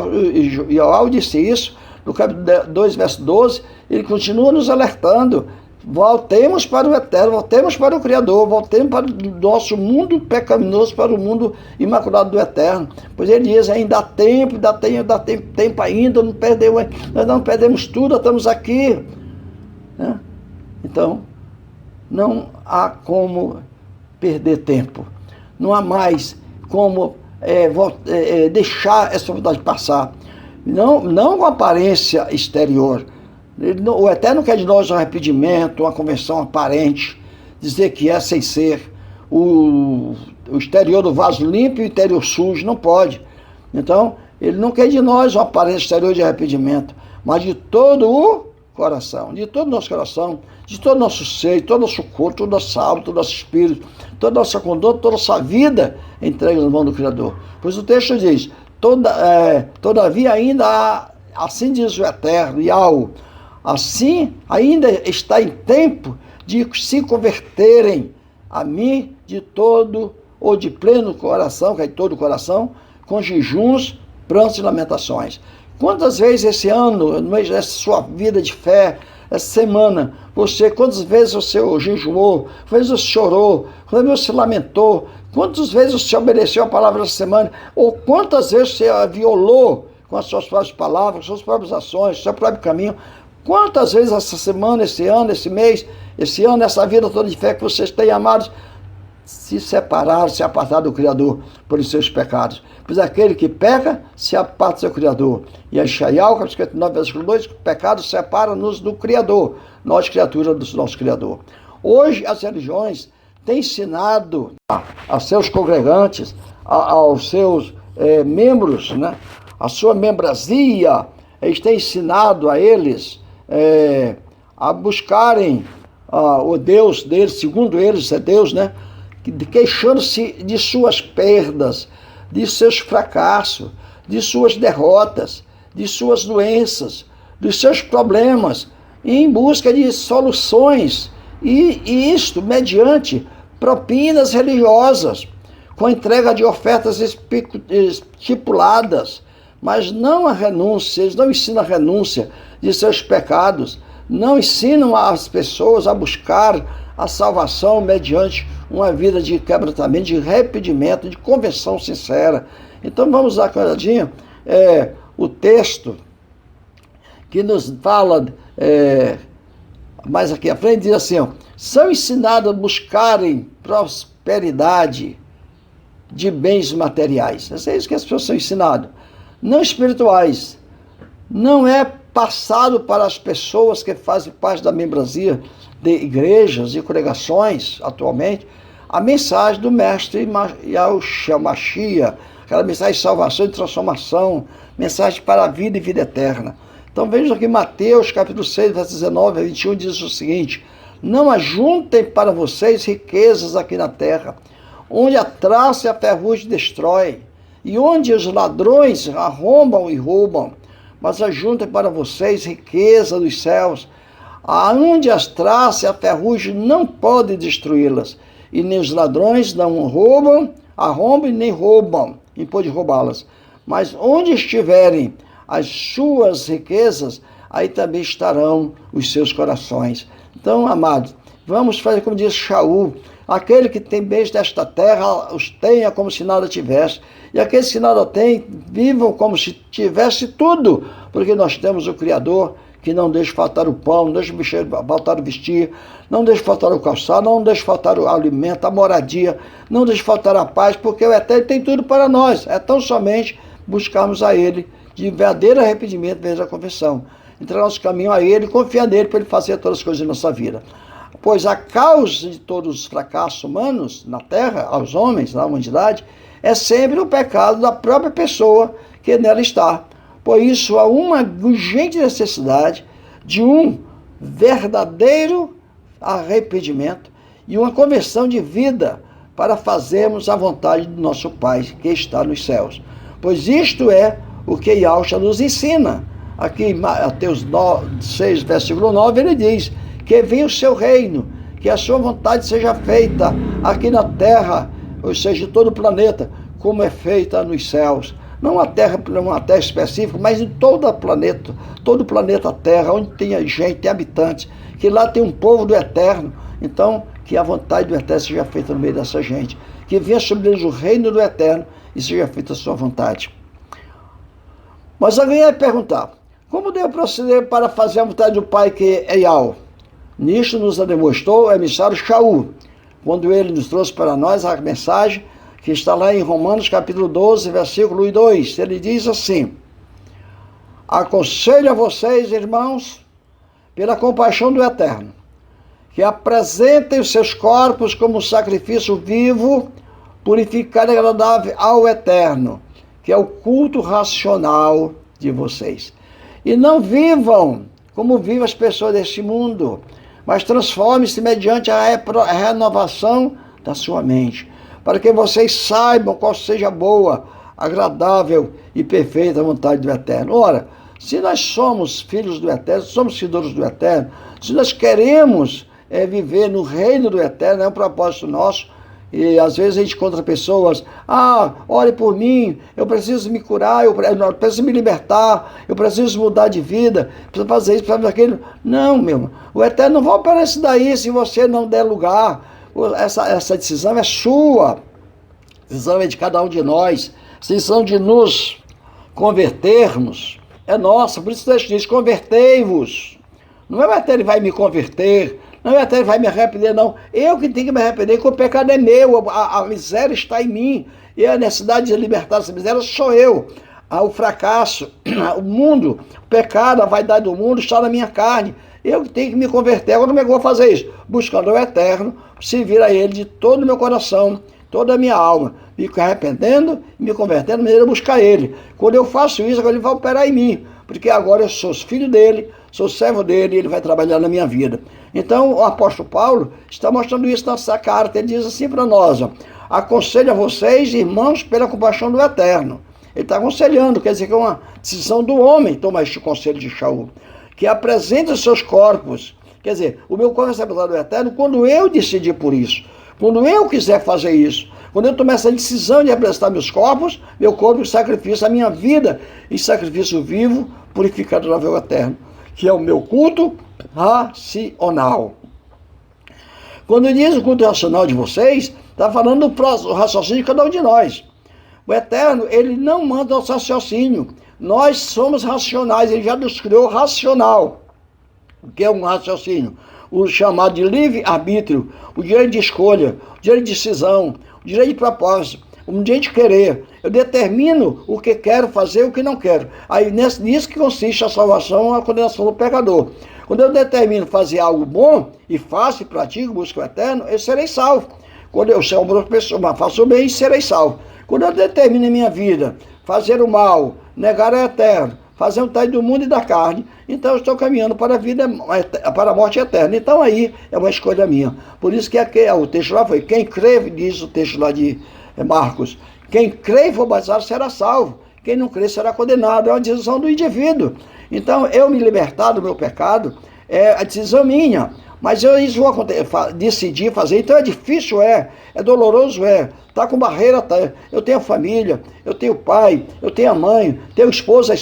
e ao disse isso, no capítulo 2, verso 12, ele continua nos alertando, voltemos para o Eterno, voltemos para o Criador, voltemos para o nosso mundo pecaminoso, para o mundo imaculado do Eterno, pois ele diz, ainda dá tempo ainda, nós não perdemos tudo, estamos aqui, né? Então, não há como perder tempo, não há mais como deixar essa vontade passar, não com aparência exterior. O Eterno quer de nós um arrependimento, uma conversão aparente, dizer que é sem ser, o exterior do vaso limpo e o interior sujo, não pode. Então, ele não quer de nós uma aparência exterior de arrependimento, mas de todo o coração, de todo o nosso coração, de todo o nosso ser, de todo o nosso corpo, todo o nosso alma, todo o nosso espírito, toda a nossa conduta, toda a nossa vida entregue nas mãos do Criador. Pois o texto diz, todavia ainda há, assim diz o Eterno, Yahweh, assim ainda está em tempo de se converterem a mim de todo ou de pleno coração, que é de todo o coração, com jejuns, prantos e lamentações. Quantas vezes esse ano, essa sua vida de fé, essa semana, quantas vezes você jejuou, quantas vezes você chorou, quantas vezes você lamentou, quantas vezes você obedeceu a palavra essa semana, ou quantas vezes você a violou com as suas próprias palavras, com as suas próprias ações, seu próprio caminho. Quantas vezes essa semana, esse ano, esse mês, esse ano, essa vida toda de fé que vocês têm, amados, se separaram, se apartaram do Criador por os seus pecados. Pois aquele que peca, se aparta do seu Criador. E a Ishaiah, capítulo 59, versículo 2, o pecado separa-nos do Criador, nós, criatura do nosso Criador. Hoje, as religiões têm ensinado a seus congregantes, aos seus membros, né, a sua membresia, eles têm ensinado a eles a buscarem o Deus deles, segundo eles, é Deus, né? queixando-se de suas perdas, de seus fracassos, de suas derrotas, de suas doenças, dos seus problemas, em busca de soluções, e isto mediante propinas religiosas, com entrega de ofertas estipuladas, mas não a renúncia. Eles não ensinam a renúncia de seus pecados, não ensinam as pessoas a buscar a salvação mediante uma vida de quebrantamento, de arrependimento, de conversão sincera. Então vamos dar uma olhadinha, o texto que nos fala, mais aqui à frente, diz assim, ó, são ensinados a buscarem prosperidade de bens materiais. É isso que as pessoas são ensinadas, não espirituais. Não é passado para as pessoas que fazem parte da membresia de igrejas e congregações atualmente a mensagem do Mestre Yahushua Mashiach, aquela mensagem de salvação e transformação, mensagem para a vida e vida eterna. Então vejam aqui Mateus capítulo 6, versos 19 a 21, diz o seguinte: não ajuntem para vocês riquezas aqui na terra, onde a traça e a ferrugem destrói, e onde os ladrões arrombam e roubam, mas ajuntem para vocês riqueza dos céus, aonde as traças e a ferrugem não podem destruí-las, e nem os ladrões não arrombam e nem roubam, e pode roubá-las. Mas onde estiverem as suas riquezas, aí também estarão os seus corações. Então, amados, vamos fazer como diz Shaul: aquele que tem bens desta terra, os tenha como se nada tivesse. E aqueles que nada têm, vivam como se tivesse tudo, porque nós temos o Criador, que não deixa faltar o pão, não deixa faltar o vestir, não deixa faltar o calçado, não deixa faltar o alimento, a moradia, não deixa faltar a paz, porque o Eterno tem tudo para nós. É tão somente buscarmos a Ele, de verdadeiro arrependimento, vezes a conversão. Entregar nosso caminho a Ele, confiar nele para Ele fazer todas as coisas em nossa vida. Pois a causa de todos os fracassos humanos na terra, aos homens, na humanidade, é sempre o pecado da própria pessoa que nela está. Por isso há uma urgente necessidade de um verdadeiro arrependimento e uma conversão de vida para fazermos a vontade do nosso Pai que está nos céus. Pois isto é o que Yahushua nos ensina. Aqui em Mateus 6, versículo 9, ele diz: que venha o seu reino, que a sua vontade seja feita aqui na terra, ou seja, em todo o planeta, como é feita nos céus. Não uma terra específica, mas em todo o planeta Terra, onde tem gente, tem habitantes, que lá tem um povo do Eterno. Então, que a vontade do Eterno seja feita no meio dessa gente, que venha sobre eles o reino do Eterno e seja feita a sua vontade. Mas alguém vai perguntar: como devo proceder para fazer a vontade do Pai que é Yahweh? Nisto nos demonstrou o emissário Shaul, quando ele nos trouxe para nós a mensagem que está lá em Romanos capítulo 12, versículo 1 e 2. Ele diz assim: aconselho a vocês, irmãos, pela compaixão do Eterno, que apresentem os seus corpos como um sacrifício vivo, purificado e agradável ao Eterno, que é o culto racional de vocês. E não vivam como vivem as pessoas deste mundo, mas transforme-se mediante a renovação da sua mente, para que vocês saibam qual seja a boa, agradável e perfeita vontade do Eterno. Ora, se nós somos filhos do Eterno, somos seguidores do Eterno, se nós queremos viver no reino do Eterno, é um propósito nosso. E às vezes a gente encontra pessoas: ore por mim, eu preciso me curar, eu preciso me libertar, eu preciso mudar de vida, preciso fazer isso, preciso fazer aquilo. Não, meu irmão, o Eterno não vai operar isso daí se você não der lugar. Essa decisão é sua, a decisão é de cada um de nós, a decisão de nos convertermos é nossa. Por isso Deus diz: convertei-vos. Não é o Eterno que vai me converter, não é o Eterno que vai me arrepender, não. Eu que tenho que me arrepender, porque o pecado é meu, a miséria está em mim, e a necessidade de libertar dessa miséria sou eu. O fracasso, o mundo, o pecado, a vaidade do mundo está na minha carne. Eu que tenho que me converter. Agora como é que eu vou fazer isso? Buscando o Eterno, servir a Ele de todo o meu coração, toda a minha alma, me arrependendo e me convertendo, de maneira a buscar Ele. Quando eu faço isso, agora Ele vai operar em mim, porque agora eu sou filho dEle, sou servo dEle, e Ele vai trabalhar na minha vida. Então, o apóstolo Paulo está mostrando isso nessa carta. Ele diz assim para nós, ó, aconselho a vocês, irmãos, pela compaixão do Eterno. Ele está aconselhando, quer dizer que é uma decisão do homem tomar este conselho de Shaul, que apresente os seus corpos. Quer dizer, o meu corpo é separado do Eterno quando eu decidir por isso, quando eu quiser fazer isso, quando eu tomar essa decisão de apresentar meus corpos, meu corpo em sacrifício, a minha vida em sacrifício vivo, purificado no véu eterno, que é o meu culto racional. Quando diz o culto racional de vocês, está falando do raciocínio de cada um de nós. O Eterno, ele não manda nosso raciocínio. Nós somos racionais, ele já nos criou racional. O que é um raciocínio? O chamado de livre-arbítrio, o direito de escolha, o direito de decisão, o direito de propósito, o direito de querer. Eu determino o que quero fazer e o que não quero. Aí nisso que consiste a salvação e a condenação do pecador. Quando eu determino fazer algo bom e faço e pratico, busco o Eterno, eu serei salvo. Quando eu sou uma pessoa, faço o bem, serei salvo. Quando eu determino em minha vida fazer o mal, negar o Eterno, fazer o vontade do mundo e da carne, então eu estou caminhando para a vida, para a morte eterna. Então aí é uma escolha minha. Por isso que o texto lá foi, quem crê, diz o texto lá de Marcos, quem crê e for batizado será salvo, quem não crê será condenado. É uma decisão do indivíduo. Então eu me libertar do meu pecado é a decisão minha. Mas eu isso vou decidir fazer, então é difícil, é doloroso, tá com barreira, tá. Eu tenho a família, eu tenho o pai, eu tenho a mãe, tenho a esposa,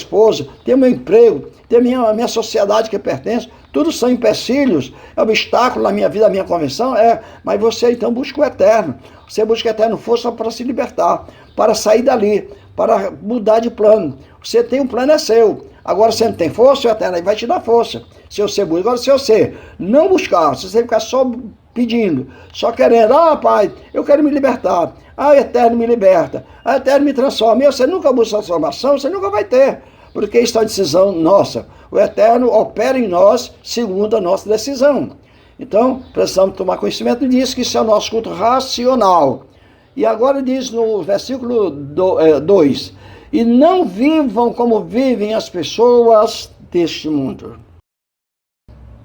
tenho meu emprego, tenho a minha sociedade que pertence, tudo são empecilhos, é obstáculo na minha vida, na minha convenção, mas você então busca o Eterno, você busca o Eterno força para se libertar, para sair dali, para mudar de plano. Você tem um plano, é seu. Agora você não tem força, o Eterno vai te dar força. Se você busca, agora se você não buscar, se você ficar só pedindo, só querendo, Pai, eu quero me libertar, o Eterno me liberta, o Eterno me transforma, e você nunca busca transformação, você nunca vai ter, porque isso é uma decisão nossa. O Eterno opera em nós segundo a nossa decisão. Então, precisamos tomar conhecimento disso, que isso é o nosso culto racional. E agora diz no versículo 2, e não vivam como vivem as pessoas deste mundo,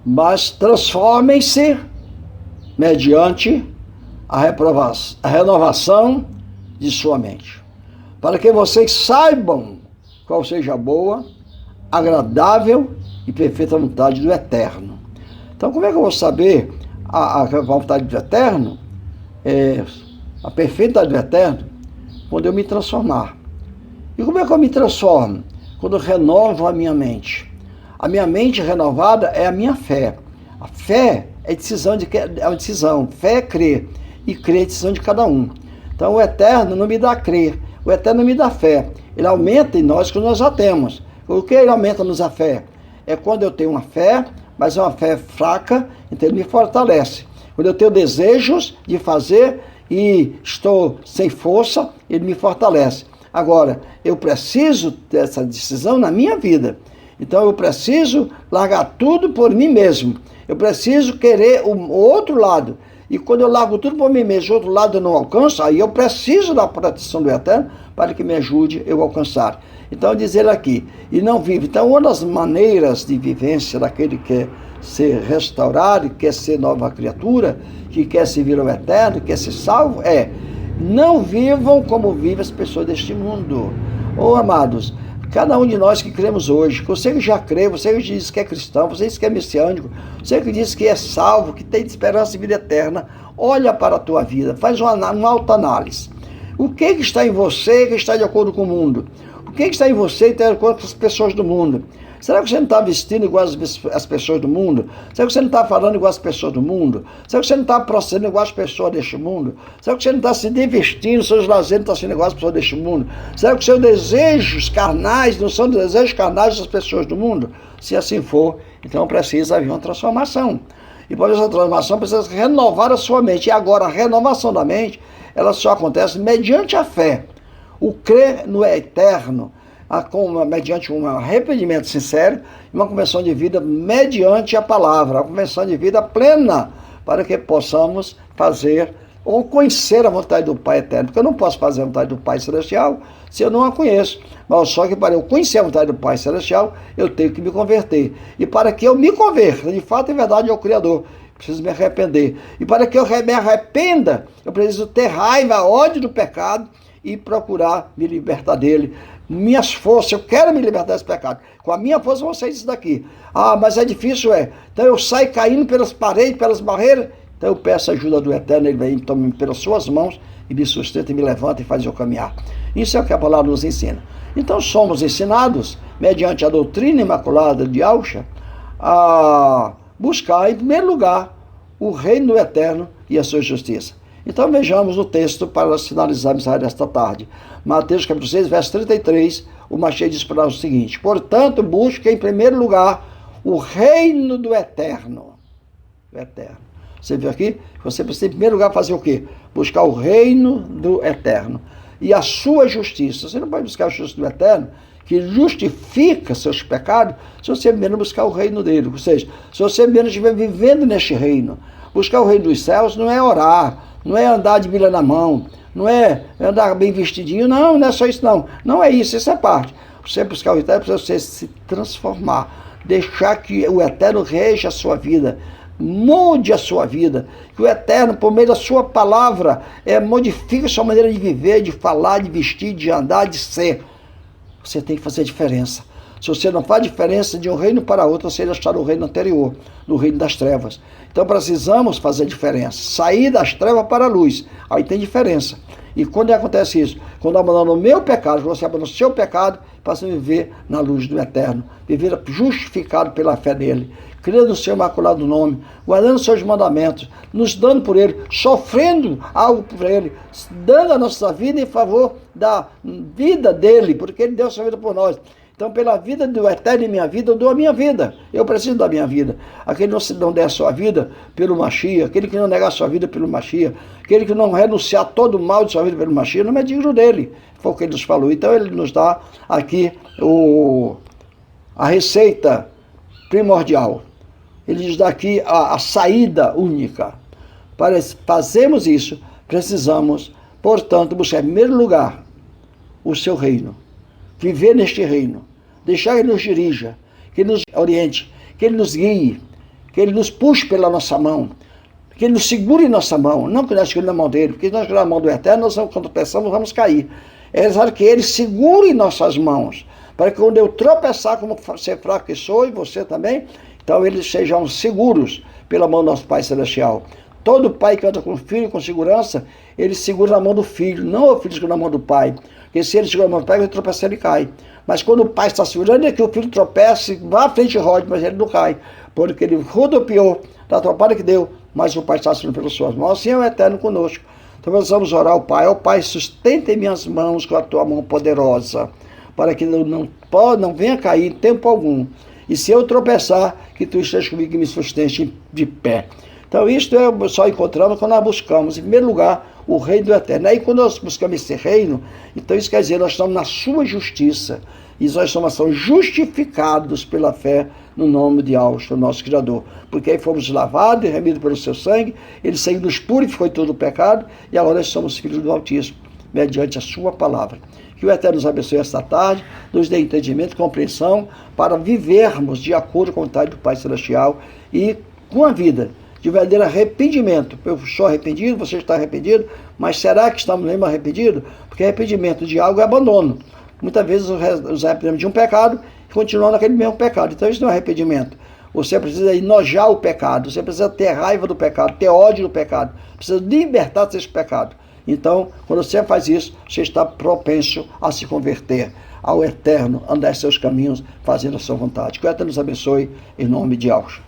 mas transformem-se mediante a renovação de sua mente, para que vocês saibam qual seja a boa, agradável e perfeita vontade do Eterno. Então, como é que eu vou saber a vontade do Eterno? A perfeita vontade do Eterno, quando eu me transformar. E como é que eu me transformo? Quando eu renovo a minha mente. A minha mente renovada é a minha fé. A fé é uma decisão. Fé é crer. E crer é decisão de cada um. Então o Eterno não me dá crer. O Eterno me dá fé. Ele aumenta em nós que nós já temos. O que ele aumenta-nos a fé? É quando eu tenho uma fé, mas é uma fé fraca, então ele me fortalece. Quando eu tenho desejos de fazer e estou sem força, ele me fortalece. Agora, eu preciso dessa decisão na minha vida. Então eu preciso largar tudo por mim mesmo. Eu preciso querer o outro lado. E quando eu largo tudo por mim mesmo, o outro lado eu não alcanço, aí eu preciso da proteção do Eterno para que me ajude eu a alcançar. Então dizer aqui, e não vive. Então uma das maneiras de vivência daquele que quer ser restaurado, quer ser nova criatura, que quer servir ao Eterno, quer ser salvo, não vivam como vivem as pessoas deste mundo. Amados, cada um de nós que cremos hoje, você que já crê, você que diz que é cristão, você que diz que é messiânico, você que diz que é salvo, que tem esperança de vida eterna, olha para a tua vida, faz uma autoanálise. O que está em você que está de acordo com o mundo? O que está em você que está de acordo com as pessoas do mundo? Será que você não está vestindo igual as pessoas do mundo? Será que você não está falando igual as pessoas do mundo? Será que você não está procedendo igual as pessoas deste mundo? Será que você não está se divertindo, seus lazeres não estão sendo igual as pessoas deste mundo? Será que os seus desejos carnais não são desejos carnais das pessoas do mundo? Se assim for, então precisa haver uma transformação. E para essa transformação precisa renovar a sua mente. E agora a renovação da mente, ela só acontece mediante a fé. O crer no eterno, mediante um arrependimento sincero e uma conversão de vida mediante a palavra, uma conversão de vida plena, para que possamos fazer ou conhecer a vontade do Pai eterno, porque eu não posso fazer a vontade do Pai celestial se eu não a conheço, mas só que para eu conhecer a vontade do Pai celestial, eu tenho que me converter, e para que eu me converta, de fato e verdade ao Criador, Preciso me arrepender. E para que eu me arrependa, eu preciso ter raiva, ódio do pecado e procurar me libertar dele. Minhas forças, eu quero me libertar desse pecado. Com a minha força eu vou sair disso daqui. Ah, mas é difícil, é. Então eu saio caindo pelas paredes, pelas barreiras. Então eu peço a ajuda do Eterno, ele vem, toma pelas suas mãos e me sustenta e me levanta e faz eu caminhar. Isso é o que a palavra nos ensina. Então somos ensinados, mediante a doutrina imaculada de Yahshua, a buscar, em primeiro lugar, o reino do Eterno e a sua justiça. Então vejamos o texto para finalizarmos esta tarde. Mateus capítulo 6, verso 33, o Mashiach diz para nós o seguinte: portanto, busque em primeiro lugar o reino do Eterno. O Eterno. Você viu aqui? Você precisa em primeiro lugar fazer o quê? Buscar o reino do Eterno e a sua justiça. Você não pode buscar a justiça do Eterno, que justifica seus pecados, se você primeiro buscar o reino dele. Ou seja, se você primeiro estiver vivendo neste reino. Buscar o reino dos céus não é orar, não é andar de Bíblia na mão, não é andar bem vestidinho, não é só isso não. Não é isso, isso é parte. Você buscar o Eterno, precisa você se transformar, deixar que o Eterno reja a sua vida, mude a sua vida, que o Eterno, por meio da sua palavra, modifique a sua maneira de viver, de falar, de vestir, de andar, de ser. Você tem que fazer a diferença. Se você não faz diferença de um reino para outro, você ainda está no reino anterior, no reino das trevas. Então precisamos fazer a diferença, sair das trevas para a luz, aí tem diferença. E quando acontece isso? Quando eu abandono o meu pecado, você abandona o seu pecado, passa a viver na luz do Eterno, viver justificado pela fé nele, crendo no seu imaculado nome, guardando seus mandamentos, nos dando por ele, sofrendo algo por ele, dando a nossa vida em favor da vida dele, porque ele deu a sua vida por nós. Então, pela vida do Eterno em minha vida, eu dou a minha vida. Eu preciso da minha vida. Aquele que não der a sua vida pelo Mashiach, aquele que não negar a sua vida pelo Mashiach, aquele que não renunciar todo o mal de sua vida pelo Mashiach, não é digno dele. Foi o que ele nos falou. Então, ele nos dá aqui a receita primordial. Ele nos dá aqui a saída única. Para fazermos isso, precisamos, portanto, buscar em primeiro lugar o seu reino. Viver neste reino, deixar que ele nos dirija, que ele nos oriente, que ele nos guie, que ele nos puxe pela nossa mão, que ele nos segure em nossa mão, não que nós seguremos na mão dele, porque se nós segurarmos na mão do Eterno, nós, quando pensamos, vamos cair. É necessário que ele segure em nossas mãos, para que quando eu tropeçar, como ser fraco que sou, e você também, então eles sejam seguros pela mão do nosso Pai Celestial. Todo pai que anda com o filho com segurança, ele segura na mão do filho, não o filho segura na mão do pai. Porque se ele segura na mão do pai, ele tropeça, ele cai. Mas quando o pai está segurando, é que o filho tropeça, vá à frente e rode, mas ele não cai. Porque ele rodopiou da atrapalhada que deu, mas o pai está segurando pelas suas mãos. Assim é o Eterno conosco. Então nós vamos orar ao Pai. Ó Pai, sustenta em minhas mãos com a tua mão poderosa, para que não venha cair em tempo algum. E se eu tropeçar, que tu estejas comigo e me sustente de pé. Então, isto só encontramos quando nós buscamos, em primeiro lugar, o reino do Eterno. Aí, quando nós buscamos esse reino, então isso quer dizer, nós estamos na sua justiça. E nós somos justificados pela fé no nome de Yahshua, nosso Criador. Porque aí fomos lavados e remidos pelo seu sangue, ele sangue nos purificou de todo o pecado, e agora nós somos filhos do Altíssimo, mediante a sua palavra. Que o Eterno nos abençoe esta tarde, nos dê entendimento e compreensão, para vivermos de acordo com a vontade do Pai Celestial e com a vida de verdadeiro arrependimento. Eu sou arrependido, você está arrependido, mas será que estamos mesmo arrependidos? Porque arrependimento de algo é abandono. Muitas vezes nos arrependemos de um pecado e continuamos naquele mesmo pecado. Então isso não é arrependimento. Você precisa enojar o pecado, você precisa ter raiva do pecado, ter ódio do pecado, precisa libertar desse pecado. Então, quando você faz isso, você está propenso a se converter ao Eterno, andar em seus caminhos, fazendo a sua vontade. Que o Eterno nos abençoe, em nome de Yahshua.